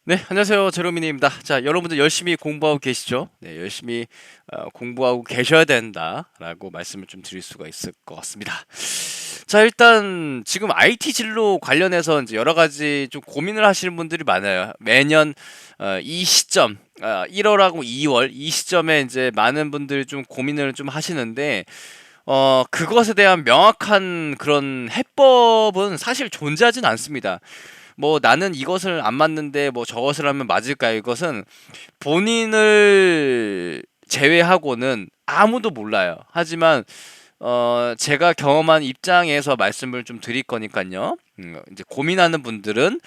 네, 안녕하세요. 제로미니입니다. 자, 여러분들 열심히 공부하고 계시죠? 네, 열심히 공부하고 계셔야 된다라고 말씀을 좀 드릴 수가 있을 것 같습니다. 자, 일단 지금 IT 진로 관련해서 이제 여러 가지 좀 고민을 하시는 분들이 많아요. 매년 이 시점, 1월하고 2월 이 시점에 이제 많은 분들이 좀 고민을 좀 하시는데 그것에 대한 명확한 그런 해법은 사실 존재하진 않습니다. 뭐 나는 이것을 안 맞는데 뭐 저것을 하면 맞을까? 이것은 본인을 제외하고는 아무도 몰라요. 하지만 제가 경험한 입장에서 말씀을 좀 드릴 거니까요. 이제 고민하는 분들은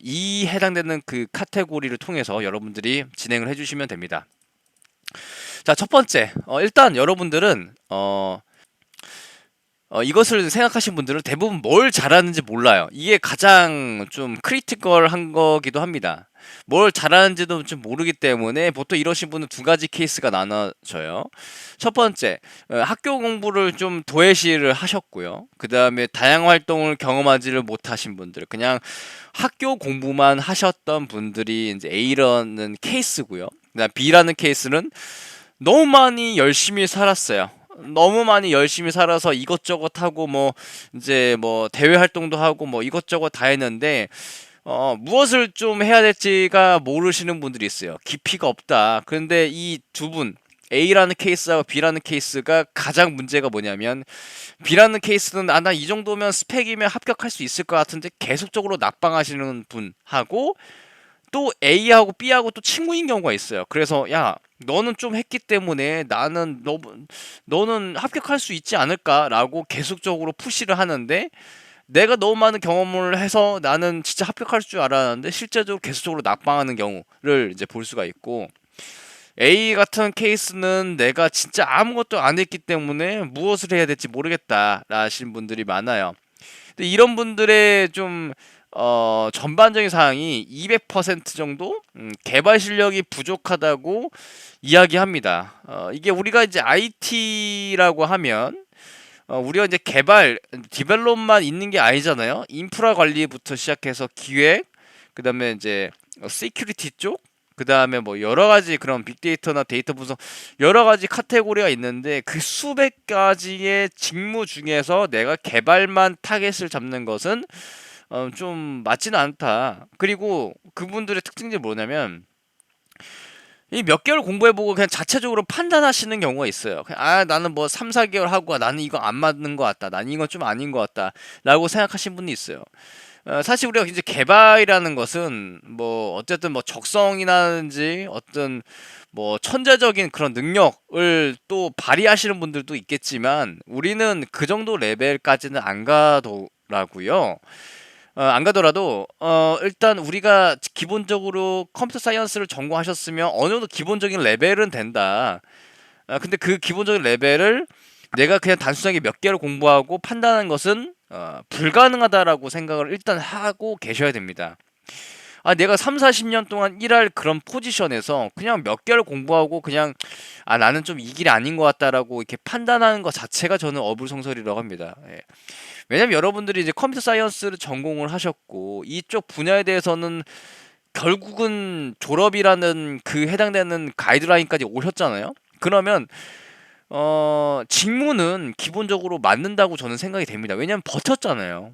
이 해당되는 그 카테고리를 통해서 여러분들이 진행을 해주시면 됩니다. 자, 첫 번째, 일단 여러분들은 이것을 생각하신 분들은 대부분 뭘 잘하는지 몰라요. 이게 가장 좀 크리티컬한 거기도 합니다. 뭘 잘하는지도 좀 모르기 때문에 보통 이러신 분은 두 가지 케이스가 나눠져요. 첫 번째, 학교 공부를 좀 도외시를 하셨고요. 그 다음에 다양한 활동을 경험하지를 못하신 분들, 그냥 학교 공부만 하셨던 분들이 이제 A라는 케이스고요. 그다음 B라는 케이스는 너무 많이 열심히 살았어요. 너무 많이 열심히 살아서 이것저것 하고 뭐 이제 뭐 대외 활동도 하고 뭐 이것저것 다 했는데 무엇을 좀 해야 될지가 모르시는 분들이 있어요. 깊이가 없다. 그런데 이 두 분 A라는 케이스하고 B라는 케이스가 가장 문제가 뭐냐면 B라는 케이스는 나 이 정도면 스펙이면 합격할 수 있을 것 같은데 계속적으로 낙방하시는 분하고 또 A하고 B하고 또 친구인 경우가 있어요. 그래서 야 너는 좀 했기 때문에 너는 합격할 수 있지 않을까라고 계속적으로 푸시를 하는데 내가 너무 많은 경험을 해서 나는 진짜 합격할 줄 알았는데 실제적으로 계속적으로 낙방하는 경우를 이제 볼 수가 있고 A 같은 케이스는 내가 진짜 아무것도 안 했기 때문에 무엇을 해야 될지 모르겠다 라시는 분들이 많아요. 근데 이런 분들의 좀 전반적인 사항이 200% 정도 개발 실력이 부족하다고 이야기합니다. 이게 우리가 이제 IT라고 하면 우리가 이제 개발, 디벨롭만 있는 게 아니잖아요. 인프라 관리부터 시작해서 기획, 그다음에 이제 시큐리티 쪽, 그다음에 뭐 여러 가지 그런 빅데이터나 데이터 분석 여러 가지 카테고리가 있는데 그 수백 가지의 직무 중에서 내가 개발만 타겟을 잡는 것은 좀 맞지는 않다. 그리고 그분들의 특징이 뭐냐면 이 몇 개월 공부해보고 그냥 자체적으로 판단하시는 경우가 있어요. 그냥 나는 뭐 3, 4개월 하고 나는 이거 안 맞는 것 같다. 나는 이건 좀 아닌 것 같다. 라고 생각하신 분이 있어요. 사실 우리가 이제 개발이라는 것은 뭐 어쨌든 뭐 적성이라든지 어떤 뭐 천재적인 그런 능력을 또 발휘하시는 분들도 있겠지만 우리는 그 정도 레벨까지는 안 가더라고요. 안 가더라도 일단 우리가 기본적으로 컴퓨터 사이언스를 전공하셨으면 어느 정도 기본적인 레벨은 된다. 근데 그 기본적인 레벨을 내가 그냥 단순하게 몇 개를 공부하고 판단하는 것은 불가능하다라고 생각을 일단 하고 계셔야 됩니다. 내가 3, 40년 동안 일할 그런 포지션에서 그냥 몇 개를 공부하고 그냥 나는 좀 이 길이 아닌 것 같다라고 이렇게 판단하는 것 자체가 저는 어불성설이라고 합니다. 예. 왜냐면 여러분들이 이제 컴퓨터 사이언스를 전공을 하셨고 이쪽 분야에 대해서는 결국은 졸업이라는 그 해당되는 가이드라인까지 오셨잖아요. 그러면 직무는 기본적으로 맞는다고 저는 생각이 됩니다. 왜냐면 버텼잖아요.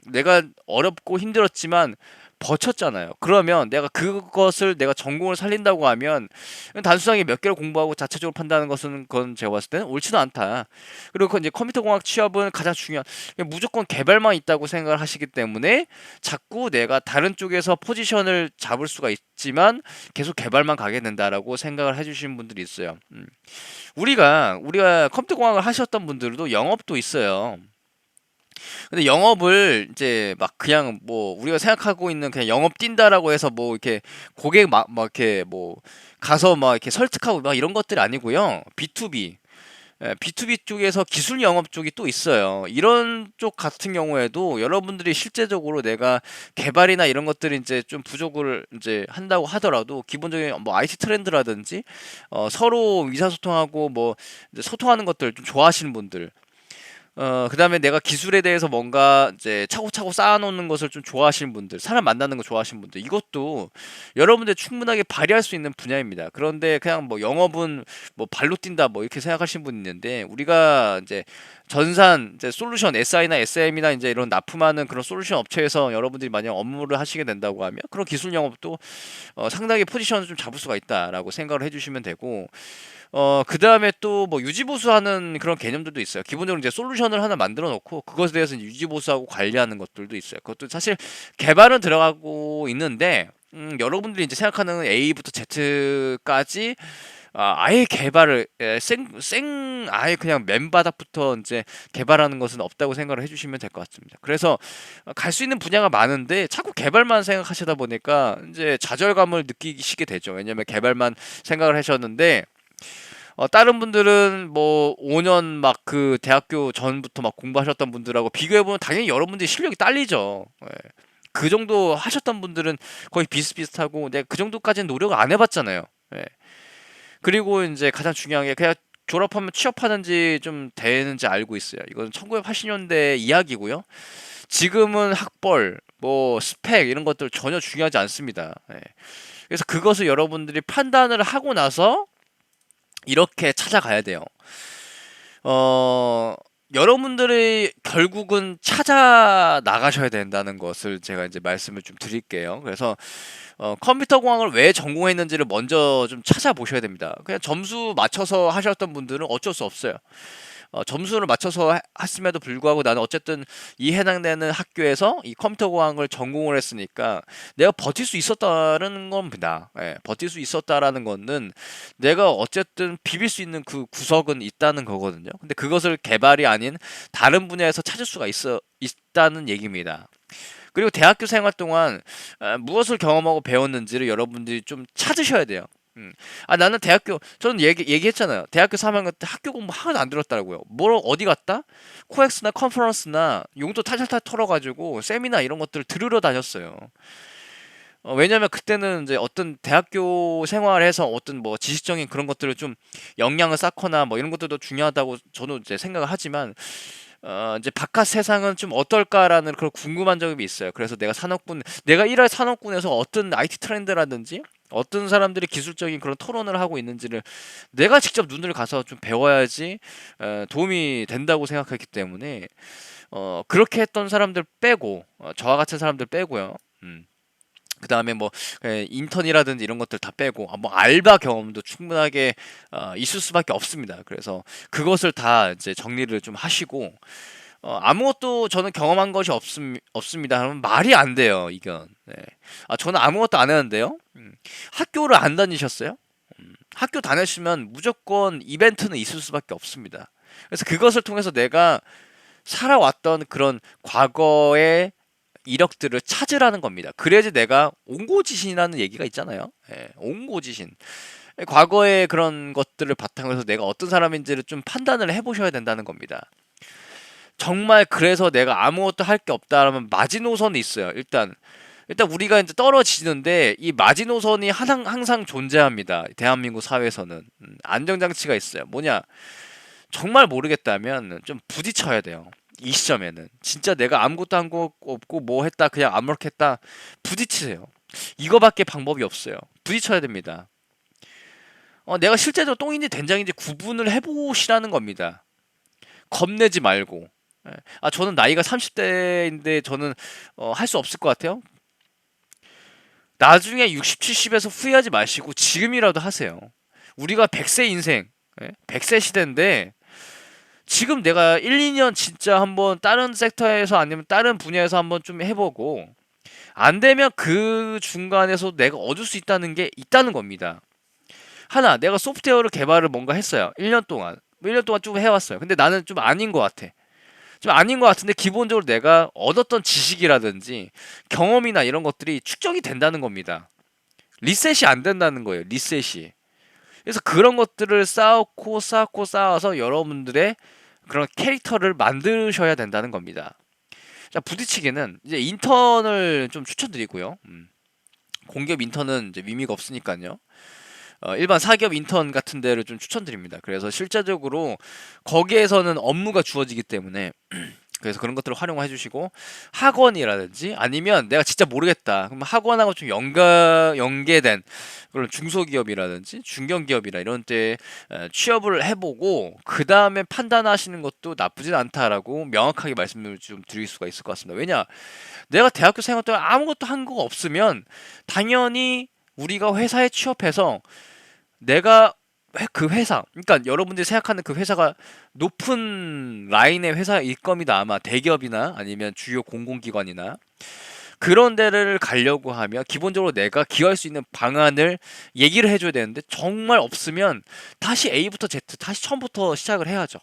내가 어렵고 힘들었지만 버텼잖아요. 그러면 내가 그것을 내가 전공을 살린다고 하면 단순하게 몇 개를 공부하고 자체적으로 판단하는 것은 그건 제가 봤을 때는 옳지는 않다. 그리고 그 이제 컴퓨터 공학 취업은 가장 중요한 무조건 개발만 있다고 생각을 하시기 때문에 자꾸 내가 다른 쪽에서 포지션을 잡을 수가 있지만 계속 개발만 가게 된다라고 생각을 해주시는 분들이 있어요. 우리가 컴퓨터 공학을 하셨던 분들도 영업도 있어요. 근데 영업을 이제 막 그냥 뭐 우리가 생각하고 있는 그냥 영업 뛴다라고 해서 뭐 이렇게 고객 막 이렇게 뭐 가서 막 이렇게 설득하고 막 이런 것들이 아니고요. B2B B2B 쪽에서 기술 영업 쪽이 또 있어요. 이런 쪽 같은 경우에도 여러분들이 실제적으로 내가 개발이나 이런 것들이 이제 좀 부족을 이제 한다고 하더라도 기본적인 뭐 IT 트렌드라든지 서로 의사소통하고 뭐 이제 소통하는 것들 좀 좋아하시는 분들 그다음에 내가 기술에 대해서 뭔가 이제 차곡차곡 쌓아놓는 것을 좀 좋아하시는 분들, 사람 만나는 거 좋아하시는 분들, 이것도 여러분들 충분하게 발휘할 수 있는 분야입니다. 그런데 그냥 뭐 영업은 뭐 발로 뛴다 뭐 이렇게 생각하시는 분이 있는데, 우리가 이제 전산 이제 솔루션 SI나 SM이나 이제 이런 납품하는 그런 솔루션 업체에서 여러분들이 만약 업무를 하시게 된다고 하면 그런 기술 영업도 상당히 포지션을 좀 잡을 수가 있다라고 생각을 해주시면 되고, 그다음에 또 뭐 유지보수하는 그런 개념들도 있어요. 기본적으로 이제 솔루션을 하나 만들어 놓고 그것에 대해서 유지보수하고 관리하는 것들도 있어요. 그것도 사실 개발은 들어가고 있는데, 여러분들이 이제 생각하는 A부터 Z까지 아예 개발을 아예 그냥 맨바닥부터 이제 개발하는 것은 없다고 생각을 해주시면 될 것 같습니다. 그래서 갈 수 있는 분야가 많은데 자꾸 개발만 생각하시다 보니까 이제 좌절감을 느끼시게 되죠. 왜냐면 개발만 생각을 하셨는데, 다른 분들은 뭐 5년 막 그 대학교 전부터 막 공부하셨던 분들하고 비교해보면 당연히 여러분들이 실력이 딸리죠. 예. 그 정도 하셨던 분들은 거의 비슷비슷하고 내가 그 정도까지는 노력을 안 해봤잖아요. 예. 그리고 이제 가장 중요한 게 그냥 졸업하면 취업하는지 좀 되는지 알고 있어요. 이건 1980년대 이야기고요. 지금은 학벌, 뭐 스펙 이런 것들 전혀 중요하지 않습니다. 예. 그래서 그것을 여러분들이 판단을 하고 나서 이렇게 찾아가야 돼요. 어, 여러분들이 결국은 찾아 나가셔야 된다는 것을 제가 이제 말씀을 좀 드릴게요. 그래서 컴퓨터 공학을 왜 전공했는지를 먼저 좀 찾아보셔야 됩니다. 그냥 점수 맞춰서 하셨던 분들은 어쩔 수 없어요. 점수를 맞춰서 했음에도 불구하고 나는 어쨌든 이 해당되는 학교에서 이 컴퓨터 공학을 전공을 했으니까 내가 버틸 수 있었다는 겁니다. 예, 버틸 수 있었다라는 거는 내가 어쨌든 비빌 수 있는 그 구석은 있다는 거거든요. 근데 그것을 개발이 아닌 다른 분야에서 찾을 수가 있다는 얘기입니다. 그리고 대학교 생활 동안 무엇을 경험하고 배웠는지를 여러분들이 좀 찾으셔야 돼요. 나는 저는 얘기했잖아요. 대학교 3학년 때 학교 공부 하나도 안 들었다고요. 어디 갔다? 코엑스나 컨퍼런스나 용도 탈탈탈 털어가지고 세미나 이런 것들을 들으러 다녔어요. 왜냐면 그때는 이제 어떤 대학교 생활에서 어떤 뭐 지식적인 그런 것들을 좀 영향을 쌓거나 뭐 이런 것들도 중요하다고 저는 이제 생각을 하지만, 이제 바깥 세상은 좀 어떨까라는 그런 궁금한 점이 있어요. 그래서 내가 일할 산업군에서 어떤 IT 트렌드라든지 어떤 사람들이 기술적인 그런 토론을 하고 있는지를 내가 직접 눈을 가서 좀 배워야지 도움이 된다고 생각했기 때문에, 그렇게 했던 사람들 빼고, 저와 같은 사람들 빼고요. 그 다음에 뭐 인턴이라든지 이런 것들 다 빼고 뭐 알바 경험도 충분하게 있을 수밖에 없습니다. 그래서 그것을 다 이제 정리를 좀 하시고, 아무것도 저는 경험한 것이 없습니다 하면 말이 안 돼요, 이건. 네. 저는 아무것도 안 했는데요. 학교를 안 다니셨어요? 학교 다녔으면 무조건 이벤트는 있을 수밖에 없습니다. 그래서 그것을 통해서 내가 살아왔던 그런 과거의 이력들을 찾으라는 겁니다. 그래야지 내가 옹고지신이라는 얘기가 있잖아요. 예, 옹고지신. 과거의 그런 것들을 바탕으로 해서 내가 어떤 사람인지를 좀 판단을 해보셔야 된다는 겁니다. 정말 그래서 내가 아무것도 할 게 없다라면 마지노선이 있어요. 일단 우리가 이제 떨어지는데 이 마지노선이 항상 존재합니다. 대한민국 사회에서는 안정장치가 있어요. 뭐냐? 정말 모르겠다면 좀 부딪혀야 돼요. 이 시점에는 진짜 내가 아무것도 한 거 없고 뭐 했다 그냥 아무렇겠다, 부딪히세요. 이거밖에 방법이 없어요. 부딪혀야 됩니다. 내가 실제로 똥인지 된장인지 구분을 해보시라는 겁니다. 겁내지 말고. 예. 저는 나이가 30대인데 저는 할 수 없을 것 같아요. 나중에 60, 70에서 후회하지 마시고 지금이라도 하세요. 우리가 100세 인생, 100세 시대인데 지금 내가 1, 2년 진짜 한번 다른 섹터에서 아니면 다른 분야에서 한번 좀 해보고 안 되면 그 중간에서 내가 얻을 수 있다는 게 있다는 겁니다. 내가 소프트웨어를 개발을 뭔가 했어요. 1년 동안. 1년 동안 쭉 해왔어요. 근데 나는 좀 아닌 것 같아. 좀 아닌 것 같은데 기본적으로 내가 얻었던 지식이라든지 경험이나 이런 것들이 축적이 된다는 겁니다. 리셋이 안 된다는 거예요. 리셋이. 그래서 그런 것들을 쌓아서 여러분들의 그런 캐릭터를 만드셔야 된다는 겁니다. 자, 부딪히기는 이제 인턴을 좀 추천드리고요. 공기업 인턴은 이제 의미가 없으니까요. 일반 사기업 인턴 같은 데를 좀 추천드립니다. 그래서 실제적으로 거기에서는 업무가 주어지기 때문에 그래서 그런 것들을 활용해 주시고, 학원이라든지 아니면 내가 진짜 모르겠다 그럼 학원하고 좀 연계된 그런 중소기업이라든지 중견기업이나 이런 데 취업을 해보고 그 다음에 판단하시는 것도 나쁘진 않다라고 명확하게 말씀을 좀 드릴 수가 있을 것 같습니다. 왜냐, 내가 대학교 생활 동안 아무것도 한 거 없으면 당연히 우리가 회사에 취업해서 내가 그 회사, 그러니까 여러분들이 생각하는 그 회사가 높은 라인의 회사일 겁니다. 아마 대기업이나 아니면 주요 공공기관이나 그런 데를 가려고 하면 기본적으로 내가 기여할 수 있는 방안을 얘기를 해줘야 되는데, 정말 없으면 다시 A부터 Z, 다시 처음부터 시작을 해야죠.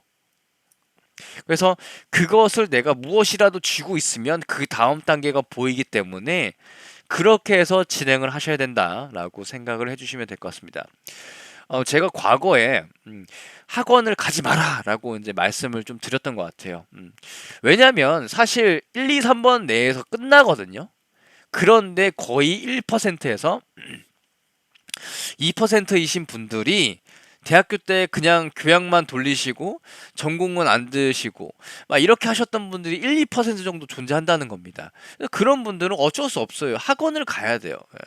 그래서 그것을 내가 무엇이라도 쥐고 있으면 그 다음 단계가 보이기 때문에 그렇게 해서 진행을 하셔야 된다라고 생각을 해주시면 될 것 같습니다. 제가 과거에 학원을 가지 마라라고 이제 말씀을 좀 드렸던 것 같아요. 왜냐면 사실 1, 2, 3번 내에서 끝나거든요. 그런데 거의 1%에서 2%이신 분들이 대학교 때 그냥 교양만 돌리시고 전공은 안 드시고 막 이렇게 하셨던 분들이 1, 2% 정도 존재한다는 겁니다. 그런 분들은 어쩔 수 없어요. 학원을 가야 돼요. 예.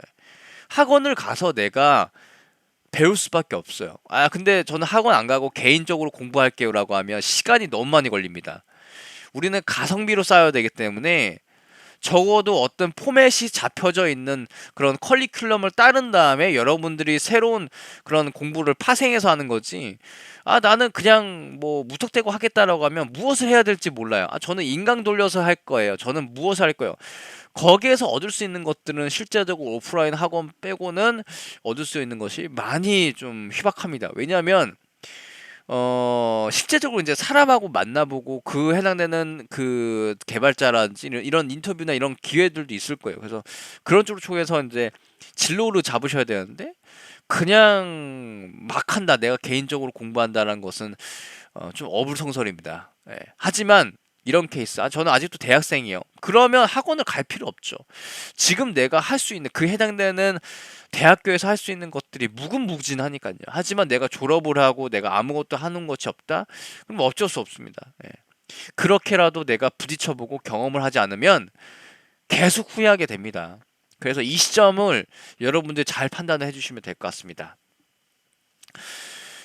학원을 가서 내가 배울 수밖에 없어요. 아, 근데 저는 학원 안 가고 개인적으로 공부할게요라고 하면 시간이 너무 많이 걸립니다. 우리는 가성비로 쌓아야 되기 때문에 적어도 어떤 포맷이 잡혀져 있는 그런 커리큘럼을 따른 다음에 여러분들이 새로운 그런 공부를 파생해서 하는 거지. 아, 나는 그냥 뭐 무턱대고 하겠다라고 하면 무엇을 해야 될지 몰라요. 아, 저는 인강 돌려서 할 거예요. 저는 무엇을 할 거예요. 거기에서 얻을 수 있는 것들은 실제적으로 오프라인 학원 빼고는 얻을 수 있는 것이 많이 좀 희박합니다. 왜냐하면 실제적으로 이제 사람하고 만나보고 그 해당되는 그 개발자라든지 이런 인터뷰나 이런 기회들도 있을 거예요. 그래서 그런 쪽으로 통해서 이제 진로를 잡으셔야 되는데, 그냥 막 한다, 내가 개인적으로 공부한다라는 것은 좀 어불성설입니다. 예. 하지만 이런 케이스, 저는 아직도 대학생이에요. 그러면 학원을 갈 필요 없죠. 지금 내가 할 수 있는 그 해당되는 대학교에서 할 수 있는 것들이 무궁무진하니까요. 하지만 내가 졸업을 하고 내가 아무것도 하는 것이 없다? 그럼 어쩔 수 없습니다. 예. 그렇게라도 내가 부딪혀보고 경험을 하지 않으면 계속 후회하게 됩니다. 그래서 이 시점을 여러분들 잘 판단을 해주시면 될 것 같습니다.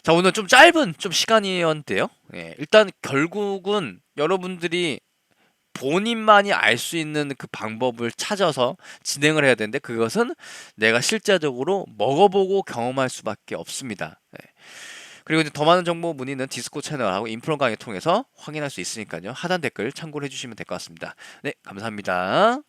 자, 오늘 좀 짧은 좀 시간이었는데요. 예, 일단 결국은 여러분들이 본인만이 알 수 있는 그 방법을 찾아서 진행을 해야 되는데, 그것은 내가 실제적으로 먹어보고 경험할 수밖에 없습니다. 예. 그리고 이제 더 많은 정보 문의는 디스코 채널하고 인프로 강의 통해서 확인할 수 있으니까요. 하단 댓글 참고를 해주시면 될 것 같습니다. 네, 감사합니다.